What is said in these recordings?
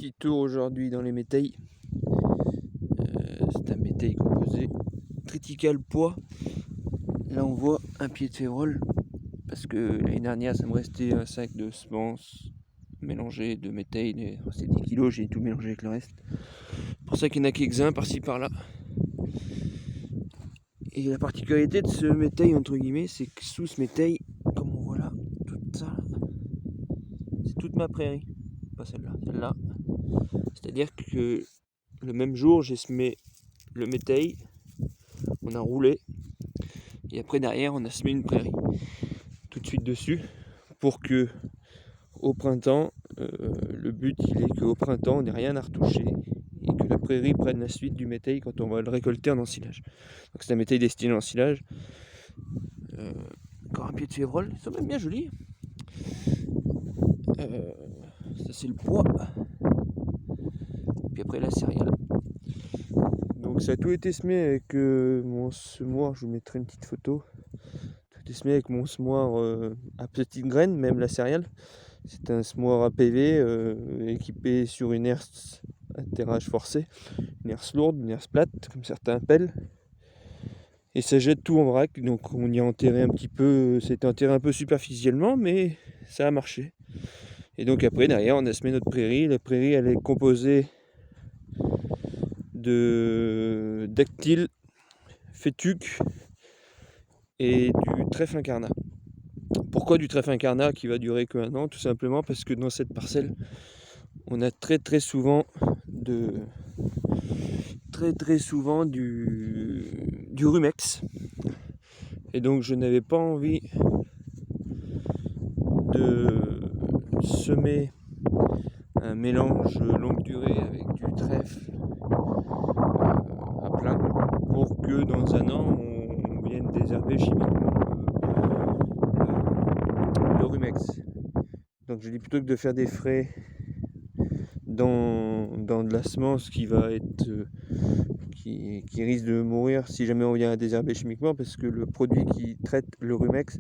Petit tour aujourd'hui dans les métailles. C'est un métail composé critical poids. Là on voit un pied de févrole parce que l'année dernière ça me restait un sac de semences mélangées de métailles. C'est 10 kg, j'ai tout mélangé avec le reste. C'est pour ça qu'il n'y en a quelques-uns par-ci par-là. Et la particularité de ce métail entre guillemets, c'est que sous ce métail, comme on voit là, tout ça, c'est toute ma prairie. Pas celle-là, celle-là. C'est-à-dire que le même jour, j'ai semé le métail, on a roulé, et après derrière, on a semé une prairie tout de suite dessus, pour que au printemps, le but il est qu'au printemps, on n'ait rien à retoucher, et que la prairie prenne la suite du métail quand on va le récolter en ensilage. Donc c'est un métail destiné à l'ensilage. Encore un pied de févrole, ils sont même bien jolis. Ça c'est le poids. Puis après la céréale. Donc ça a tout été semé avec mon semoir, je vous mettrai une petite photo. Tout est semé avec mon semoir à petites graines, même la céréale. C'est un semoir APV équipé sur une herse à terrage forcé, une herse lourde, une herse plate, comme certains appellent. Et ça jette tout en vrac, donc on y a enterré un petit peu, c'était enterré un peu superficiellement, mais ça a marché. Et donc après, derrière, on a semé notre prairie. La prairie, elle est composée de dactyle, fétuc et du trèfle incarnat. Pourquoi du trèfle incarnat qui va durer qu'un an? Tout simplement parce que dans cette parcelle, on a très souvent du rumex. Et donc je n'avais pas envie de semer un mélange longue durée avec du trèfle à plein pour que dans un an on vienne désherber chimiquement le rumex. Donc je dis plutôt que de faire des frais dans de la semence qui va être qui risque de mourir si jamais on vient à désherber chimiquement, parce que le produit qui traite le rumex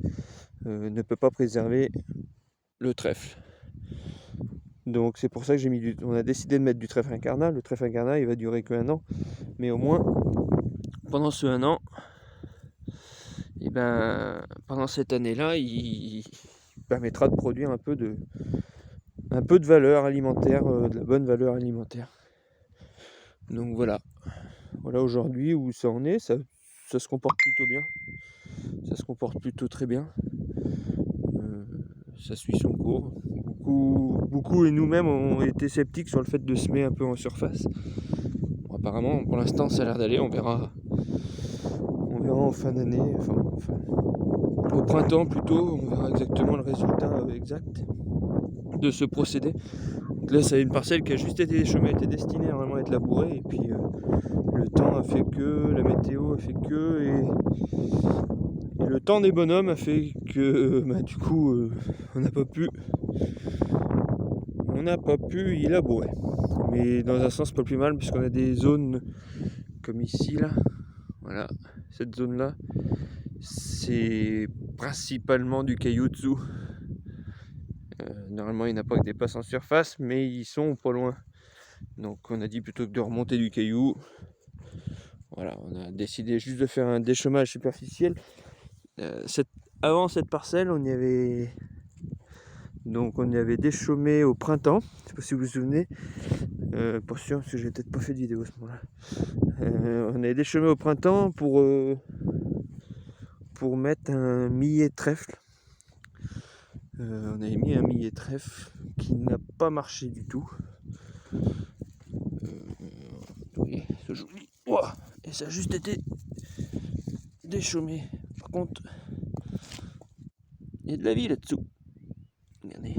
ne peut pas préserver le trèfle. Donc c'est pour ça que on a décidé de mettre du trèfle incarnat. Le trèfle incarnat il va durer qu'un an, mais au moins pendant ce un an, et pendant cette année-là, il permettra de produire un peu de valeur alimentaire, de la bonne valeur alimentaire. Donc voilà aujourd'hui où ça en est. Ça se comporte plutôt bien, ça se comporte plutôt très bien, ça suit son cours. Beaucoup et nous-mêmes ont été sceptiques sur le fait de semer un peu en surface. Bon, apparemment pour l'instant ça a l'air d'aller, on verra en fin d'année, au printemps plutôt, on verra exactement le résultat exact de ce procédé. Donc là c'est une parcelle qui a juste été déchômée, était destinée à vraiment être labourée, et puis le temps a fait que, la météo a fait que, et le temps des bonhommes a fait que du coup on n'a pas pu y labourer. Mais dans un sens pas plus mal, puisqu'on a des zones comme ici là, voilà, cette zone là, c'est principalement du caillou dessous. Normalement il n'y en a pas que des passes en surface, mais ils sont pas loin. Donc on a dit plutôt que de remonter du caillou, voilà, on a décidé juste de faire un déchômage superficiel. Avant cette parcelle, on y avait déchômé au printemps, je sais pas si vous vous souvenez, pas sûr parce que j'ai peut-être pas fait de vidéo à ce moment-là. On avait déchômé au printemps pour mettre un millet de trèfle. On avait mis un millet de trèfle qui n'a pas marché du tout. Vous voyez, ce joli. Ouah, et ça a juste été déchômé. Par contre, il y a de la vie là-dessous. Regardez.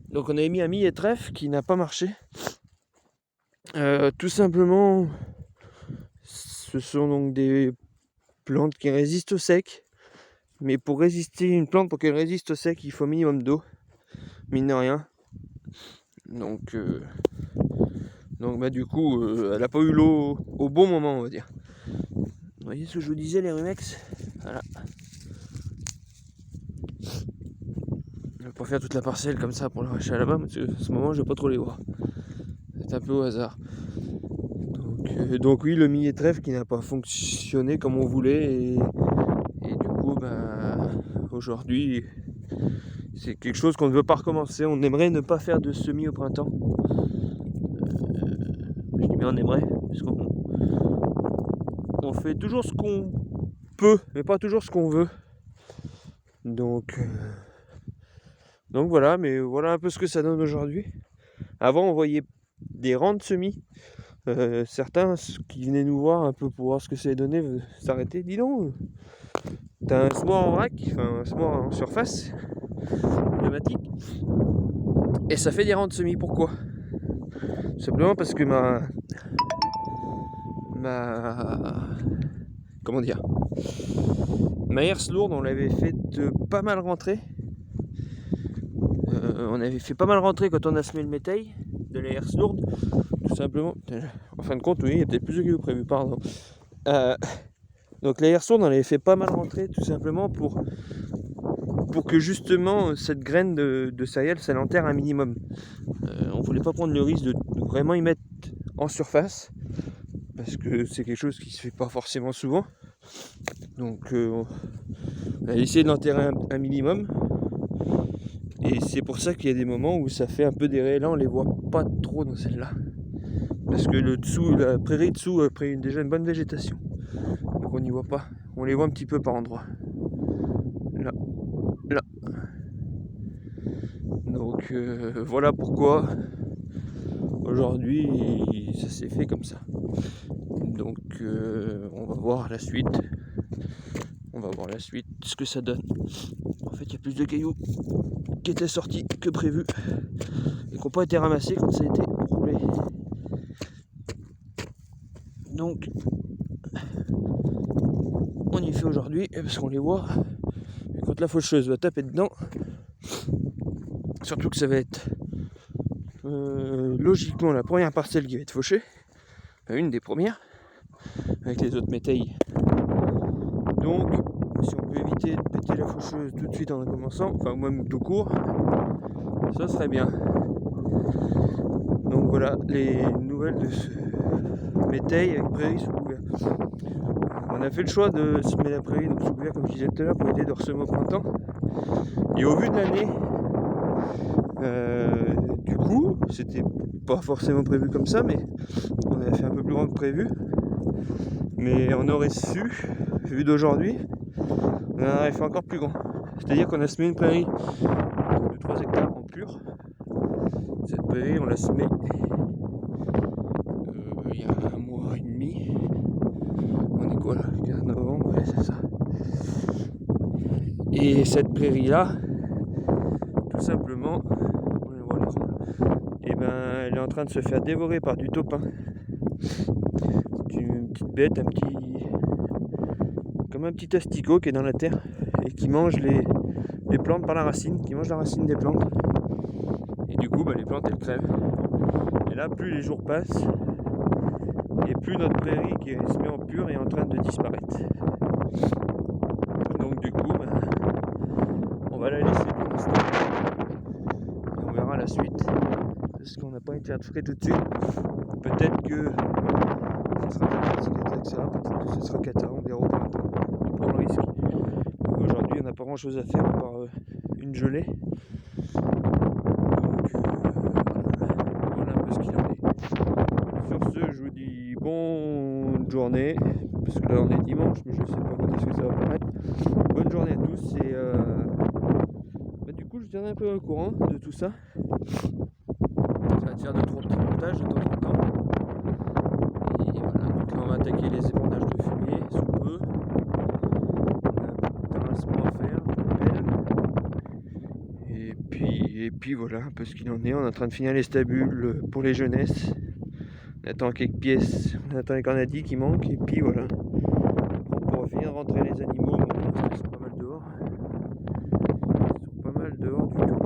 Donc on avait mis un millet de trèfle qui n'a pas marché. Tout simplement, ce sont donc des plantes qui résistent au sec. Mais pour résister une plante, pour qu'elle résiste au sec, il faut un minimum d'eau, mine de rien. Donc du coup, elle n'a pas eu l'eau au bon moment, on va dire. Vous voyez ce que je vous disais, les rumex, voilà. Je vais pas faire toute la parcelle comme ça pour l'arracher à la main, parce que à ce moment je vais pas trop les voir. C'est un peu au hasard. Donc oui, le millet trèfle qui n'a pas fonctionné comme on voulait, et du coup aujourd'hui c'est quelque chose qu'on ne veut pas recommencer. On aimerait ne pas faire de semis au printemps. Je dis bien on aimerait, parce qu'on fait toujours ce qu'on peut, mais pas toujours ce qu'on veut. Donc voilà, mais voilà un peu ce que ça donne aujourd'hui. Avant on voyait des rangs de semis. Certains qui venaient nous voir un peu pour voir ce que ça allait donner s'arrêtaient. Dis donc, t'as un semoir en vrac, enfin un semoir en surface, pneumatique, et ça fait des rangs de semis. Pourquoi? Simplement parce que comment dire, ma herse lourde, on l'avait fait pas mal rentrer. On avait fait pas mal rentrer quand on a semé le métail de la herse lourde, tout simplement. En fin de compte, oui, il y a peut-être plus de cailloux prévu, pardon. Donc la herse lourde, on l'avait fait pas mal rentrer, tout simplement pour que justement cette graine de céréales, ça l'enterre un minimum. On voulait pas prendre le risque de vraiment y mettre en surface, parce que c'est quelque chose qui se fait pas forcément souvent. Donc on a essayé de l'enterrer un minimum. Et c'est pour ça qu'il y a des moments où ça fait un peu des raies. Là on les voit pas trop dans celle-là, parce que le dessous, la prairie dessous a pris déjà une bonne végétation, donc on n'y voit pas. On les voit un petit peu par endroits. Là. Donc voilà pourquoi aujourd'hui ça s'est fait comme ça. Donc on va voir la suite. Ce que ça donne. En fait, il y a plus de cailloux qui étaient sortis que prévu et qui n'ont pas été ramassés quand ça a été roulé. Donc on y fait aujourd'hui parce qu'on les voit. Et quand la faucheuse va taper dedans, surtout que ça va être logiquement la première parcelle qui va être fauchée, une des premières, avec les autres métailles. Donc si on peut éviter de péter la faucheuse tout de suite en commençant, enfin même tout court, ça serait bien. Donc voilà les nouvelles de ce métail avec prairie sous couvert. On a fait le choix de semer la prairie donc sous couvert, comme je disais tout à l'heure, pour aider de ressemer au printemps. Et au vu de l'année, du coup, c'était pas forcément prévu comme ça, mais on avait fait un peu plus grand que prévu. Mais on aurait su, vu d'aujourd'hui, on en aurait fait encore plus grand. C'est-à-dire qu'on a semé une prairie de 3 hectares en pur. Cette prairie, on l'a semée il y a 1 mois et demi. On est quoi là, 15 novembre, ouais, c'est ça. Et cette prairie-là, tout simplement, on le voit là, et elle est en train de se faire dévorer par du taupin. C'est une petite bête, comme un petit asticot qui est dans la terre et qui mange les plantes par la racine, qui mange la racine des plantes. Et du coup, les plantes elles crèvent. Et là, plus les jours passent, et plus notre prairie qui se met en pur est en train de disparaître. Donc du coup, on va la laisser pour l'instant. Et on verra la suite. Parce qu'on n'a pas été frais tout de suite. Peut-être que ce sera peut-être que ce sera cata, on verra au printemps. On prend le risque. Aujourd'hui, on n'a pas grand chose à faire à part une gelée. Donc voilà un peu ce qu'il en est. Sur ce, je vous dis bonne journée. Parce que là on est dimanche, mais je sais pas quand est-ce que ça va paraître. Bonne journée à tous et du coup je tiendrai un peu au courant de tout ça. Ça va te faire 2-3 petits montages de temps en temps. Et voilà, donc là on va attaquer les épandages de fumier sous peu. On a un peu de terrassement à faire, et puis voilà un peu ce qu'il en est. On est en train de finir les stabules pour les jeunesses. On attend quelques pièces, on attend les canadis qui manquent, et puis voilà. On pourra finir de rentrer les animaux. Bon, pour l'instant ils sont pas mal dehors. Ils sont pas mal dehors du tout.